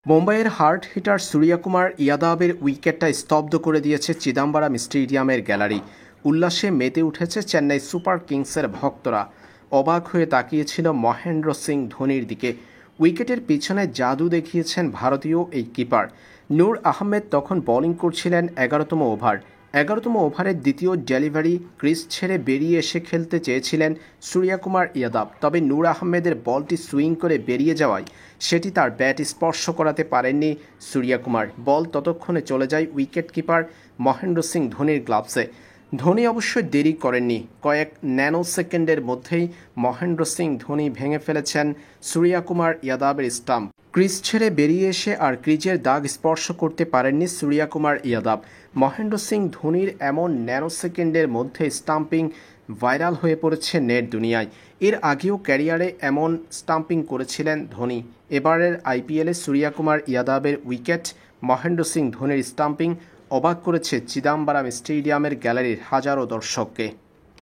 মুম্বাইয়ের hard hitter Suryakumar ইয়াদাবের উইকেটটা স্তব্ধ করে দিয়েছে চিদাম্বরম স্টেডিয়ামের গ্যালারি। উল্লাসে মেতে উঠেছে চেন্নাই সুপার কিংসের ভক্তরা। অবাক হয়ে তাকিয়েছিল মহেন্দ্র সিং ধোনির দিকে। উইকেটের পিছনে জাদু দেখিয়েছেন ভারতীয় এই কিপার। নূর আহমেদ তখন বোলিং করছিলেন 11তম ওভার। 11তম ওভারের দ্বিতীয় ডেলিভারি ক্রিজ ছেড়ে বেরিয়ে এসে খেলতে চেয়েছিলেন সূর্যকুমার ইয়াদাব, তবে নূর আহমেদের বলটি সুইং করে বেরিয়ে যাওয়ায় সেটি তার ব্যাট স্পর্শ করাতে পারেননি সূর্যকুমার। বল ততক্ষণে চলে যায় উইকেট কিপার মহেন্দ্র সিং ধোনির গ্লাভসে। ধোনি অবশ্যই দেরি করেননি, কয়েক ন্যানো সেকেন্ডের মধ্যেই মহেন্দ্র সিং ধোনি ভেঙে ফেলেছেন সূর্যকুমার ইয়াদাবের স্টাম্প। ক্রিজ ছেড়ে বেরিয়ে এসে আর ক্রিজের দাগ স্পর্শ করতে পারেননি সূর্যকুমার ইয়াদাব। মহেন্দ্র সিং ধোনির এমন ন্যানো সেকেন্ডের মধ্যে স্টাম্পিং ভাইরাল হয়ে পড়েছে নেট দুনিয়ায়। এর আগেও ক্যারিয়ারে এমন স্টাম্পিং করেছিলেন ধোনি। এবারের আইপিএলে সূর্যকুমার ইয়াদাবের উইকেট, মহেন্দ্র সিং ধোনির স্টাম্পিং অবাক করেছে চিদাম্বরম স্টেডিয়ামের গ্যালারির হাজারো দর্শককে।